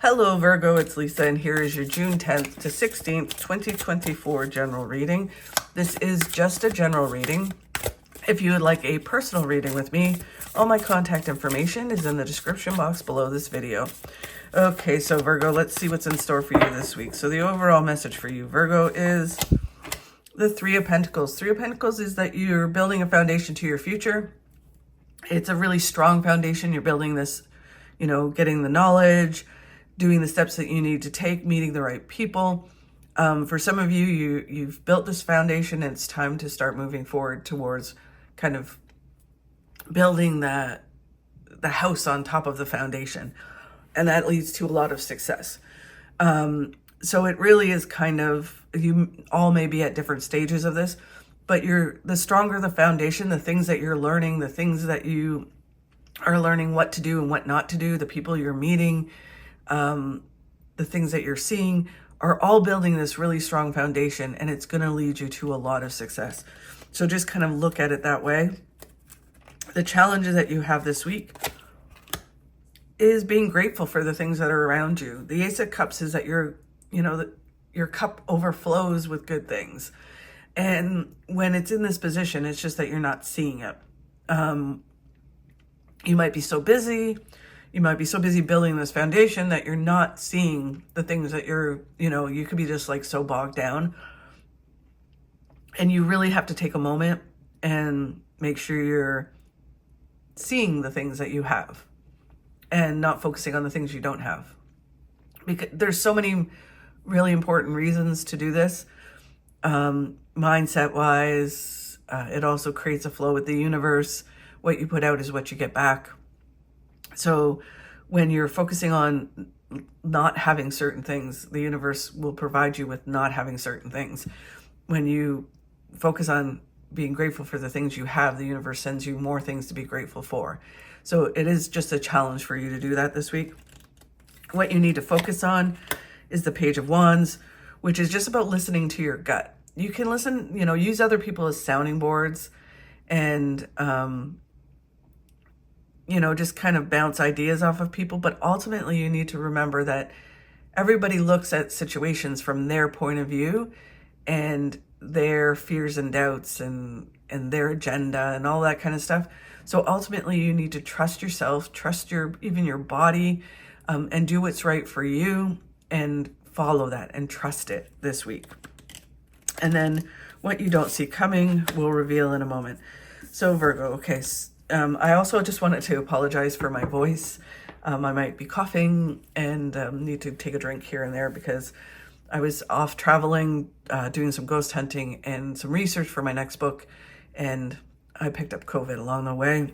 Hello Virgo, it's Lisa, and here is your June 10th to 16th, 2024 general reading. This is just a general reading. If you would like a personal reading with me, all my contact information is in the description box below this video. Okay, so Virgo, let's see what's in store for you this week. So the overall message for you, Virgo, is the Three of Pentacles. Three of Pentacles is that you're building a foundation to your future. It's a really strong foundation. You're building this, getting the knowledge, doing the steps that you need to take, meeting the right people. For some of you, you've built this foundation, and it's time to start moving forward towards kind of building the house on top of the foundation. And that leads to a lot of success. So it really is kind of, you all may be at different stages of this, but the stronger the foundation, the things that you're learning, the things that you are learning what to do and what not to do, the people you're meeting, the things that you're seeing are all building this really strong foundation, and it's going to lead you to a lot of success. So just kind of look at it that way. The challenges that you have this week is being grateful for the things that are around you. The Ace of Cups is that your cup overflows with good things. And when it's in this position, it's just that you're not seeing it. You might be so busy. You might be so busy building this foundation that you're not seeing the things that you could be just like so bogged down. And you really have to take a moment and make sure you're seeing the things that you have and not focusing on the things you don't have. Because there's so many really important reasons to do this. Mindset wise, it also creates a flow with the universe. What you put out is what you get back. So when you're focusing on not having certain things, the universe will provide you with not having certain things. When you focus on being grateful for the things you have, the universe sends you more things to be grateful for. So it is just a challenge for you to do that this week. What you need to focus on is the Page of Wands, which is just about listening to your gut. You can listen, use other people as sounding boards and, just kind of bounce ideas off of people. But ultimately, you need to remember that everybody looks at situations from their point of view and their fears and doubts and their agenda and all that kind of stuff. So ultimately, you need to trust yourself, trust even your body, and do what's right for you and follow that and trust it this week. And then what you don't see coming, we'll reveal in a moment. So Virgo, okay. I also just wanted to apologize for my voice. I might be coughing and need to take a drink here and there because I was off traveling, doing some ghost hunting and some research for my next book, and I picked up COVID along the way.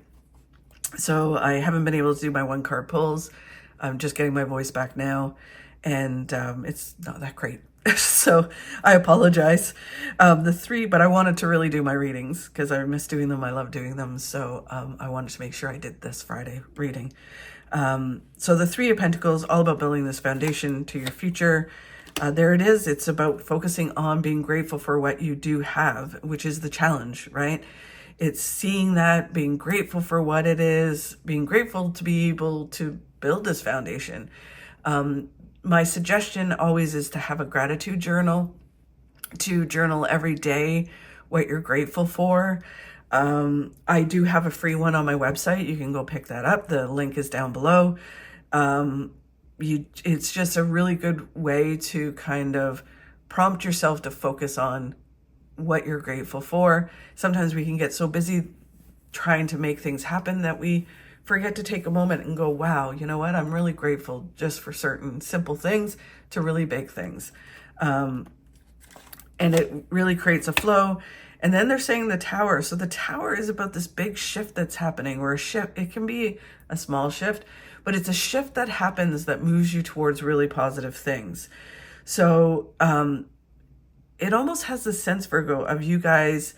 So I haven't been able to do my one card pulls. I'm just getting my voice back now, and it's not that great. So I apologize. But I wanted to really do my readings because I miss doing them. I love doing them. So I wanted to make sure I did this Friday reading. So the Three of Pentacles, all about building this foundation to your future. There it is. It's about focusing on being grateful for what you do have, which is the challenge, right? It's seeing that, being grateful for what it is, being grateful to be able to build this foundation. My suggestion always is to have a gratitude journal, to journal every day what you're grateful for. I do have a free one on my website. You can go pick that up. The link is down below. It's just a really good way to kind of prompt yourself to focus on what you're grateful for. Sometimes we can get so busy trying to make things happen that we forget to take a moment and go, wow, you know what? I'm really grateful just for certain simple things to really big things. And it really creates a flow. And then they're saying the Tower. So the Tower is about this big shift that's happening, or a shift. It can be a small shift, but it's a shift that happens that moves you towards really positive things. So it almost has this sense, Virgo, of you guys,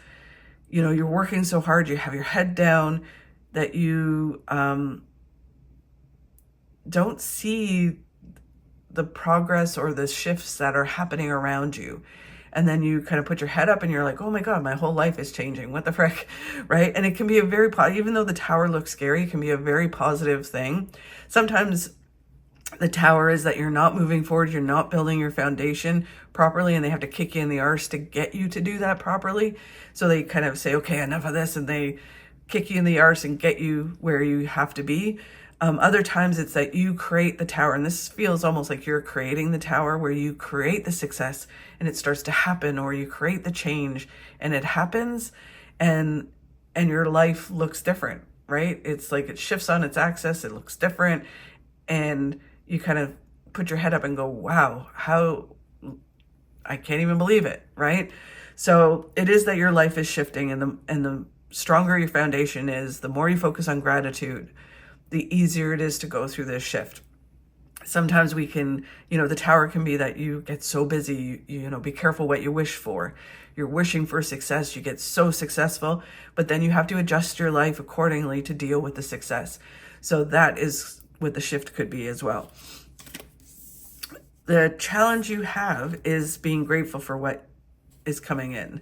you're working so hard, you have your head down, that you don't see the progress or the shifts that are happening around you. And then you kind of put your head up and you're like, oh my God, my whole life is changing. What the frick, right? And it can be a very, even though the Tower looks scary, it can be a very positive thing. Sometimes The Tower is that you're not moving forward, you're not building your foundation properly, and they have to kick you in the arse to get you to do that properly. So they kind of say, okay, enough of this, and they kick you in the arse and get you where you have to be. Other times it's that you create the Tower, and this feels almost like you're creating the Tower, where you create the success and it starts to happen, or you create the change and it happens, and your life looks different, right? It's like it shifts on its axis, it looks different, and you kind of put your head up and go, wow, how, I can't even believe it, right? So it is that your life is shifting, and the stronger your foundation is, the more you focus on gratitude, the easier it is to go through this shift. Sometimes we can, the Tower can be that you get so busy, be careful what you wish for. You're wishing for success, you get so successful, but then you have to adjust your life accordingly to deal with the success. So that is what the shift could be as well. The challenge you have is being grateful for what is coming in,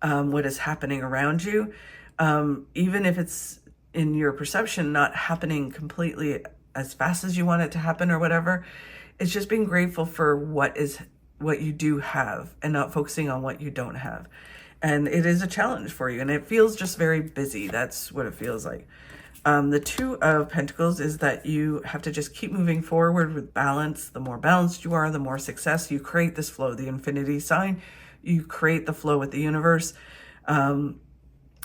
what is happening around you, even if it's in your perception not happening completely as fast as you want it to happen or whatever. It's just being grateful for what you do have and not focusing on what you don't have. And it is a challenge for you, and it feels just very busy. That's what it feels like. The Two of Pentacles is that you have to just keep moving forward with balance. The more balanced you are, the more success. You create this flow, the infinity sign. You create the flow with the universe.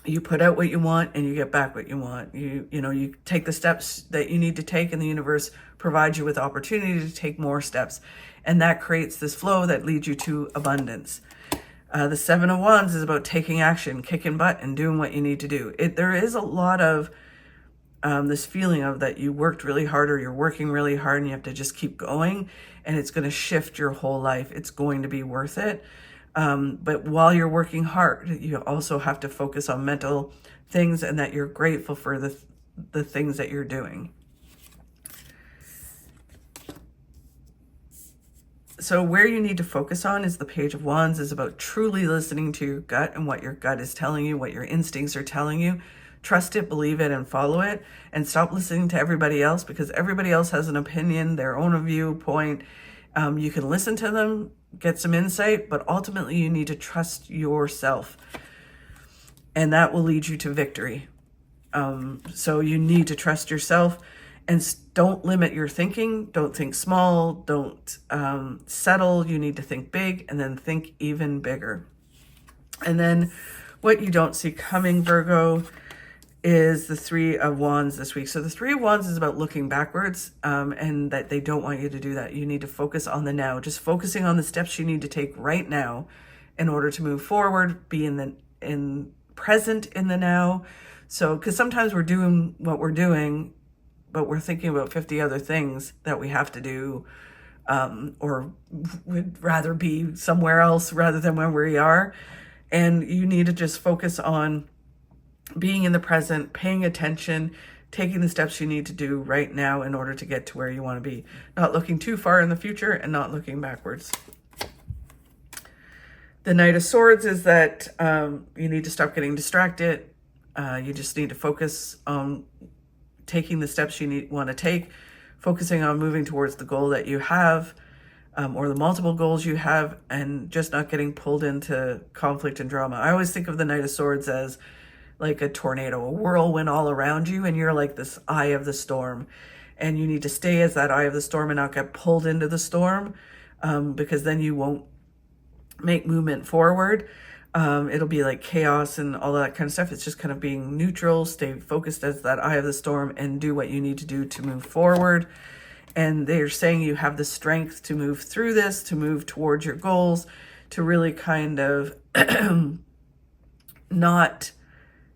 You put out what you want and you get back what you want. You take the steps that you need to take, and the universe provides you with opportunity to take more steps. And that creates this flow that leads you to abundance. The Seven of Wands is about taking action, kicking butt, and doing what you need to do. There is a lot of this feeling of that you worked really hard, or you're working really hard and you have to just keep going, and it's going to shift your whole life. It's going to be worth it. But while you're working hard, you also have to focus on mental things, and that you're grateful for the things that you're doing. So where you need to focus on is the Page of Wands, is about truly listening to your gut and what your gut is telling you, what your instincts are telling you. Trust it, believe it, and follow it, and stop listening to everybody else, because everybody else has an opinion, their own viewpoint. You can listen to them, get some insight, but ultimately you need to trust yourself, and that will lead you to victory. So you need to trust yourself, and don't limit your thinking. Don't think small. Don't settle. You need to think big, and then think even bigger. And then what you don't see coming, Virgo, is the Three of Wands this week. So the Three of Wands is about looking backwards, and that they don't want you to do that. You need to focus on the now, just focusing on the steps you need to take right now in order to move forward, be present in the now. So, because sometimes we're doing what we're doing, but we're thinking about 50 other things that we have to do, or would rather be somewhere else rather than where we are. And you need to just focus on being in the present, paying attention, taking the steps you need to do right now in order to get to where you want to be. Not looking too far in the future and not looking backwards. The Knight of Swords is that you need to stop getting distracted. You just need to focus on taking the steps you want to take, focusing on moving towards the goal that you have, or the multiple goals you have, and just not getting pulled into conflict and drama. I always think of the Knight of Swords as like a tornado, a whirlwind all around you, and you're like this eye of the storm, and you need to stay as that eye of the storm and not get pulled into the storm, because then you won't make movement forward. It'll be like chaos and all that kind of stuff. It's just kind of being neutral, stay focused as that eye of the storm, and do what you need to do to move forward. And they're saying you have the strength to move through this, to move towards your goals, to really kind of not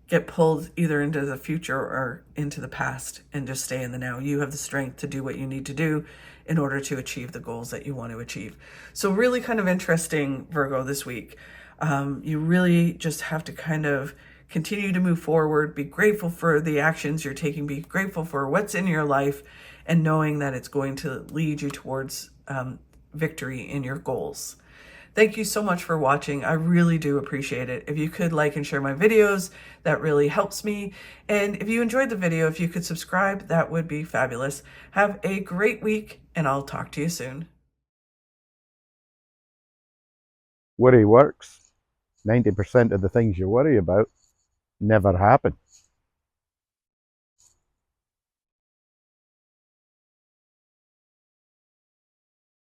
get pulled either into the future or into the past, and just stay in the now. You have the strength to do what you need to do in order to achieve the goals that you want to achieve. So really kind of interesting, Virgo, this week. You really just have to kind of continue to move forward, be grateful for the actions you're taking, be grateful for what's in your life, and knowing that it's going to lead you towards victory in your goals. Thank you so much for watching. I really do appreciate it. If you could like and share my videos, that really helps me. And if you enjoyed the video, if you could subscribe, that would be fabulous. Have a great week, and I'll talk to you soon. Worry works. 90% of the things you worry about never happen.